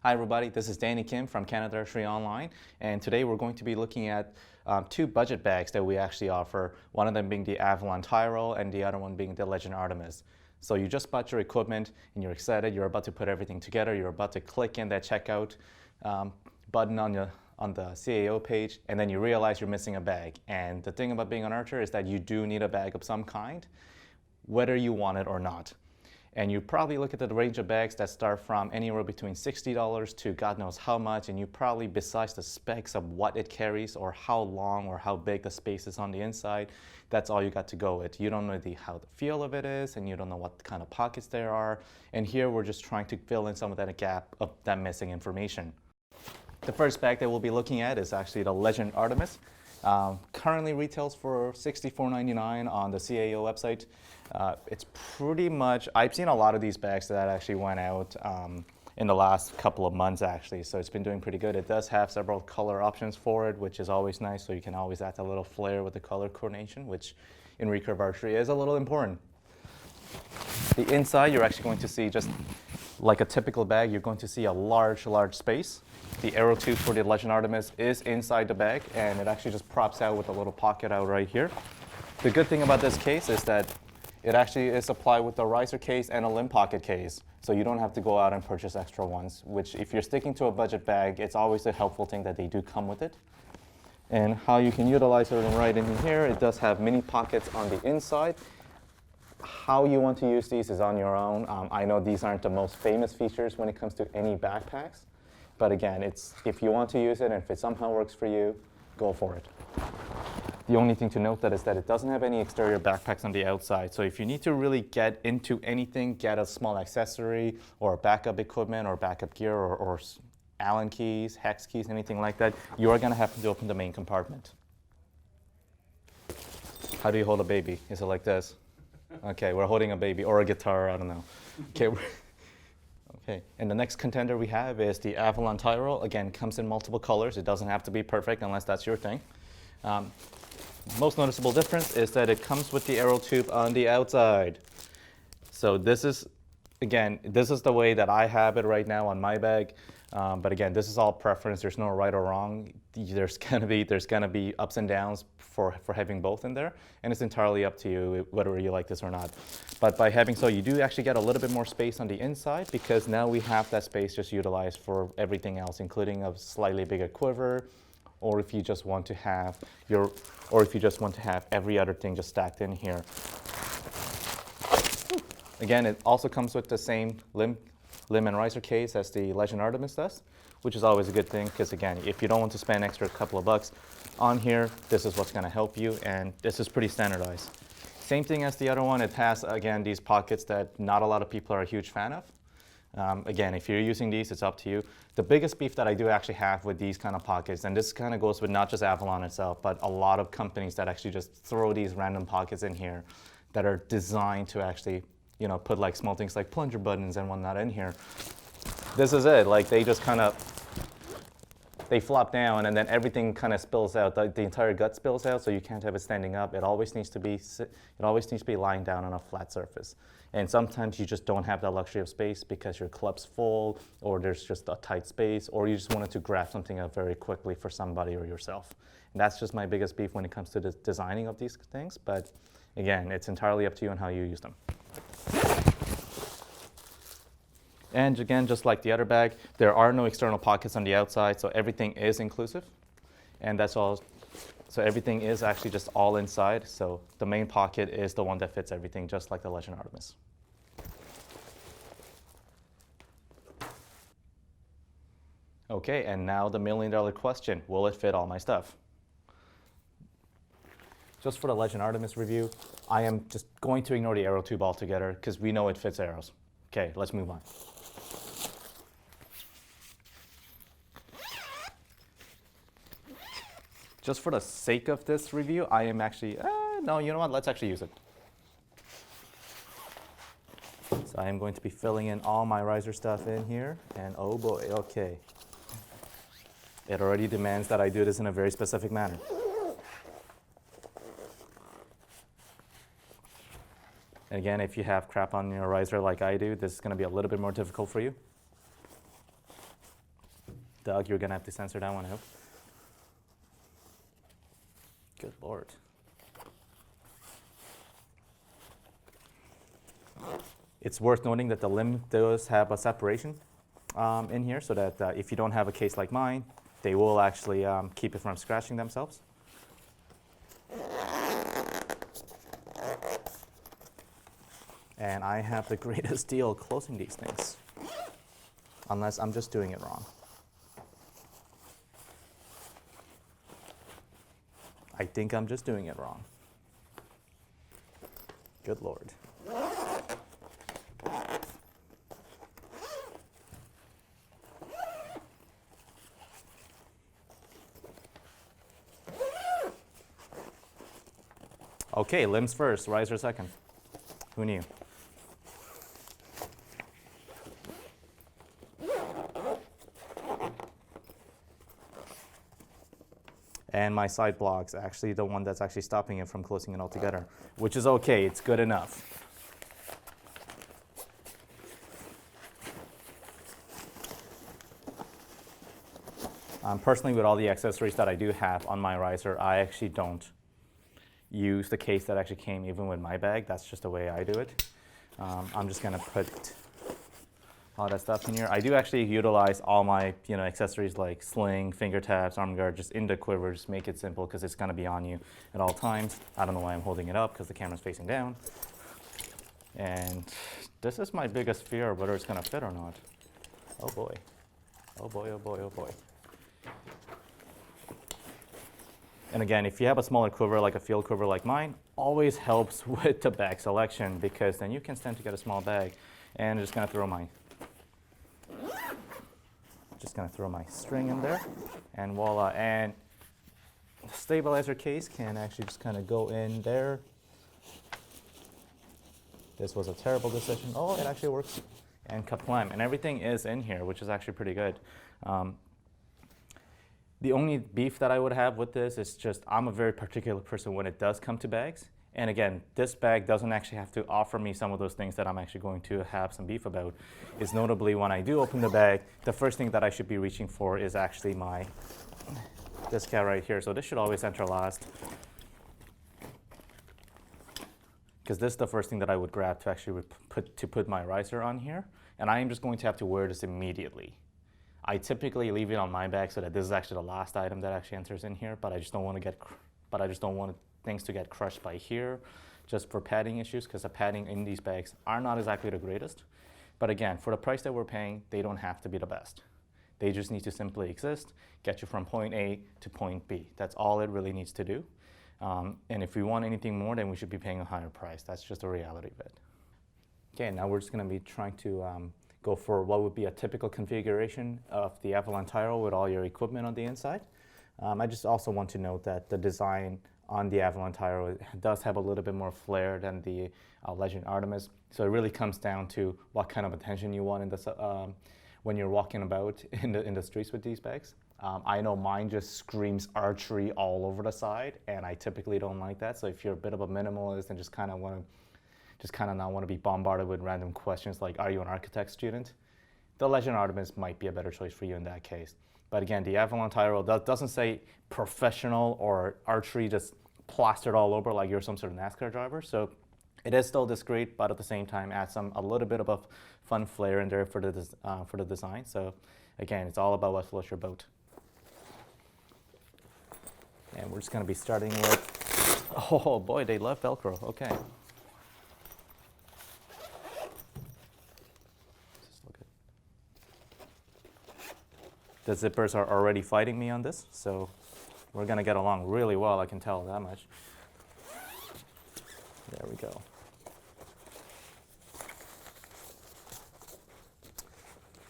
Hi everybody, this is Danny Kim from Canada Archery Online, and today we're going to be looking at two budget bags that we actually offer, one of them being the Avalon Tyro and the other one being the Legend Artemis. So you just bought your equipment and you're excited, you're about to put everything together, you're about to click in that checkout button on the CAO page, and then you realize you're missing a bag. And the thing about being an archer is that you do need a bag of some kind, whether you want it or not. And you probably look at the range of bags that start from anywhere between $60 to God knows how much, and you probably, besides the specs of what it carries or how long or how big the space is on the inside, that's all you got to go with. You don't know how the feel of it is, and you don't know what kind of pockets there are. And here we're just trying to fill in some of that gap of that missing information. The first bag that we'll be looking at is actually the Legend Artemis. Currently retails for $64.99 on the CAO website. It's pretty much, I've seen a lot of these bags that actually went out in the last couple of months actually, so it's been doing pretty good. It does have several color options for it, which is always nice, so you can always add a little flair with the color coordination, which in recurve archery is a little important. The inside, you're actually going to see, just like a typical bag, you're going to see a large space. The arrow tube for the Legend Artemis is inside the bag, and it actually just props out with a little pocket out right here. The good thing about this case is that it actually is supplied with a riser case and a limb pocket case, so you don't have to go out and purchase extra ones, which if you're sticking to a budget bag, it's always a helpful thing that they do come with it. And how you can utilize it right in here, it does have mini pockets on the inside. How you want to use these is on your own. I know these aren't the most famous features when it comes to any backpacks, but again, if you want to use it and if it somehow works for you, go for it. The only thing to note that is that it doesn't have any exterior backpacks on the outside. So if you need to really get into anything, get a small accessory or backup equipment or backup gear or Allen keys, hex keys, anything like that, you are going to have to open the main compartment. How do you hold a baby? Is it like this? Okay, we're holding a baby or a guitar, I don't know. Okay. Okay, and the next contender we have is the Avalon Tyro. Again, comes in multiple colors. It doesn't have to be perfect unless that's your thing. Most noticeable difference is that it comes with the arrow tube on the outside. So this is, again, this is the way that I have it right now on my bag. But again, this is all preference. There's no right or wrong. There's gonna be ups and downs for having both in there, and it's entirely up to you whether you like this or not. But by having so, you do actually get a little bit more space on the inside, because now we have that space just utilized for everything else, including a slightly bigger quiver, or if you just want to have every other thing just stacked in here. Again, it also comes with the same limb and riser case as the Legend Artemis does, which is always a good thing, because again, if you don't want to spend extra couple of bucks on here, this is what's going to help you, and this is pretty standardized. Same thing as the other one. It has, again, these pockets that not a lot of people are a huge fan of. Again, if you're using these, it's up to you. The biggest beef that I do actually have with these kind of pockets, and this kind of goes with not just Avalon itself, but a lot of companies that actually just throw these random pockets in here that are designed to actually, you know, put like small things like plunger buttons and whatnot in here. This is it. Like they just kind of, they flop down and then everything kind of spills out. The entire gut spills out, so you can't have it standing up. It always needs to be lying down on a flat surface. And sometimes you just don't have that luxury of space because your club's full, or there's just a tight space, or you just wanted to grab something up very quickly for somebody or yourself. And that's just my biggest beef when it comes to the designing of these things. But again, it's entirely up to you on how you use them. And again, just like the other bag, there are no external pockets on the outside, so everything is inclusive. And that's all. So everything is actually just all inside. So the main pocket is the one that fits everything, just like the Legend Artemis. Okay, and now the million-dollar question: will it fit all my stuff? Just for the Legend Artemis review, I am just going to ignore the arrow tube altogether because we know it fits arrows. Okay, let's move on. Just for the sake of this review, I am actually, no, you know what, let's actually use it. So I am going to be filling in all my riser stuff in here, and oh boy, okay. It already demands that I do this in a very specific manner. And again, if you have crap on your riser like I do, this is going to be a little bit more difficult for you. Doug, you're gonna have to censor that one out. Good Lord. It's worth noting that the limb does have a separation in here, so that if you don't have a case like mine, they will actually keep it from scratching themselves. And I have the greatest deal closing these things, unless I'm just doing it wrong. I think I'm just doing it wrong. Good Lord. Okay, limbs first, riser second. Who knew? And my side block's actually the one that's actually stopping it from closing it all together, which is okay, it's good enough. Personally, with all the accessories that I do have on my riser, I actually don't use the case that actually came even with my bag. That's just the way I do it. I'm just gonna put all that stuff in here. I do actually utilize all my accessories like sling, finger taps, arm guard, just in the quiver. Just make it simple because it's gonna be on you at all times. I don't know why I'm holding it up because the camera's facing down. And this is my biggest fear, whether it's gonna fit or not. Oh boy, oh boy, oh boy, oh boy. And again, if you have a smaller quiver, like a field quiver like mine, always helps with the bag selection, because then you can stand to get a small bag. And I'm just gonna throw my string in there, and voila. And the stabilizer case can actually just kind of go in there. This was a terrible decision. Oh, it actually works. And kaplam, and everything is in here, which is actually pretty good. The only beef that I would have with this is just I'm a very particular person when it does come to bags. And again, this bag doesn't actually have to offer me some of those things that I'm actually going to have some beef about. Is notably when I do open the bag, the first thing that I should be reaching for is actually this guy right here. So this should always enter last, because this is the first thing that I would grab to actually put my riser on here. And I am just going to have to wear this immediately. I typically leave it on my bag so that this is actually the last item that actually enters in here, but I just don't want things to get crushed by here, just for padding issues, because the padding in these bags are not exactly the greatest. But again, for the price that we're paying, they don't have to be the best. They just need to simply exist, get you from point A to point B. That's all it really needs to do. And if we want anything more, then we should be paying a higher price. That's just the reality of it. Okay, now we're just going to be trying to go for what would be a typical configuration of the Avalon Tyro with all your equipment on the inside. I just also want to note that the design on the Avalon Tyro does have a little bit more flair than the Legend Artemis. So it really comes down to what kind of attention you want in the, when you're walking about in the streets with these bags. I know mine just screams archery all over the side, and I typically don't like that. So if you're a bit of a minimalist and just kind of not want to be bombarded with random questions like, are you an architect student? The Legend Artemis might be a better choice for you in that case. But again, the Avalon Tyro doesn't say professional or archery just plastered all over like you're some sort of NASCAR driver. So it is still discreet, but at the same time adds a little bit of a fun flair in there for the design. So again, it's all about what floats your boat. And we're just going to be starting with, oh boy, they love Velcro. Okay. The zippers are already fighting me on this, so we're going to get along really well, I can tell that much. There we go.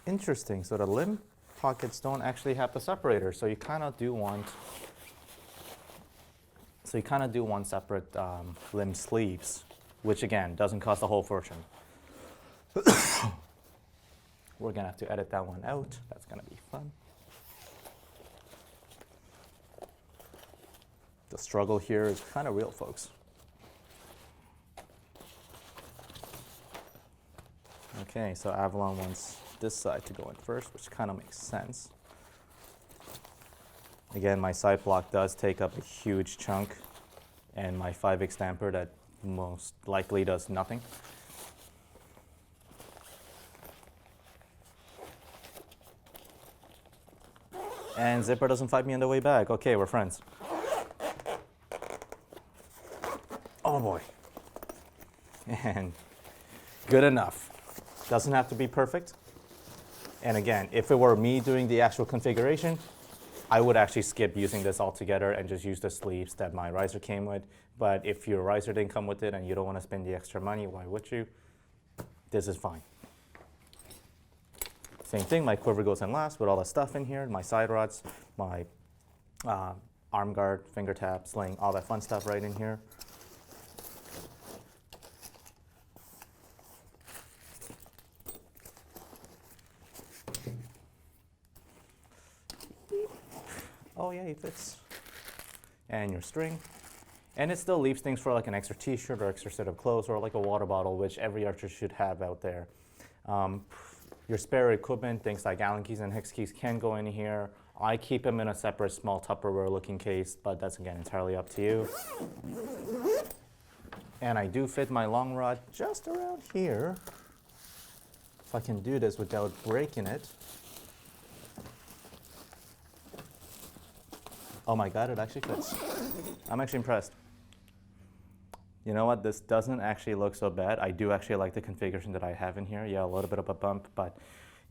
Interesting, so the limb pockets don't actually have the separator, so you kind of do want separate limb sleeves, which again, doesn't cost a whole fortune. We're going to have to edit that one out. That's going to be fun. The struggle here is kind of real, folks. Okay, so Avalon wants this side to go in first, which kind of makes sense. Again, my side block does take up a huge chunk, and my 5X stamper that most likely does nothing. And zipper doesn't fight me on the way back. Okay, we're friends. Oh boy. And good enough. Doesn't have to be perfect. And again, if it were me doing the actual configuration, I would actually skip using this altogether and just use the sleeves that my riser came with. But if your riser didn't come with it and you don't want to spend the extra money, why would you? This is fine. Same thing, my quiver goes in last with all the stuff in here, my side rods, my arm guard, finger tap, sling, all that fun stuff right in here. Oh yeah, it fits. And your string. And it still leaves things for like an extra t-shirt or extra set of clothes or like a water bottle, which every archer should have out there. Your spare equipment, things like Allen keys and hex keys can go in here. I keep them in a separate small Tupperware looking case, but that's again entirely up to you. And I do fit my long rod just around here. If I can do this without breaking it. Oh my God, it actually fits. I'm actually impressed. You know what, this doesn't actually look so bad. I do actually like the configuration that I have in here. Yeah, a little bit of a bump, but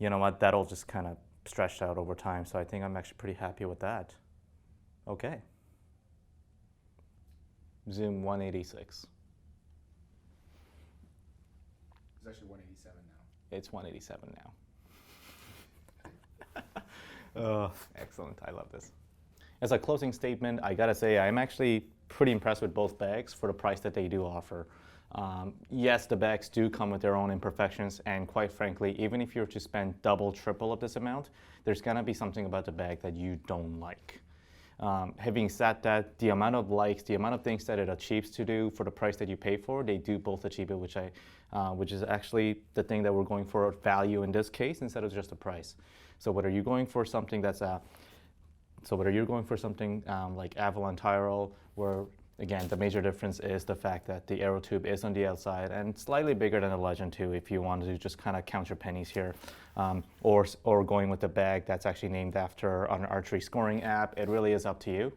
you know what, that'll just kind of stretch out over time. So I think I'm actually pretty happy with that. Okay. Zoom 186. It's actually 187 now. It's 187 now. Oh, excellent, I love this. As a closing statement, I gotta say I'm actually pretty impressed with both bags for the price that they do offer. Yes, the bags do come with their own imperfections, and quite frankly, even if you were to spend double, triple of this amount, there's gonna be something about the bag that you don't like. Having said that, the amount of likes, the amount of things that it achieves to do for the price that you pay for, they do both achieve it, which is actually the thing that we're going for, value in this case instead of just the price. So whether you're going for something that's like Avalon Tyro, where again the major difference is the fact that the arrow tube is on the outside and slightly bigger than the Legend 2 if you wanted to just kind of count your pennies here, or going with the bag that's actually named after an archery scoring app, it really is up to you.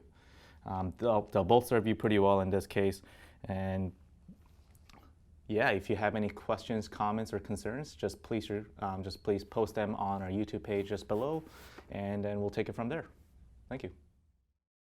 They'll both serve you pretty well in this case, and yeah, if you have any questions, comments, or concerns, just please post them on our YouTube page just below, and then we'll take it from there. Thank you.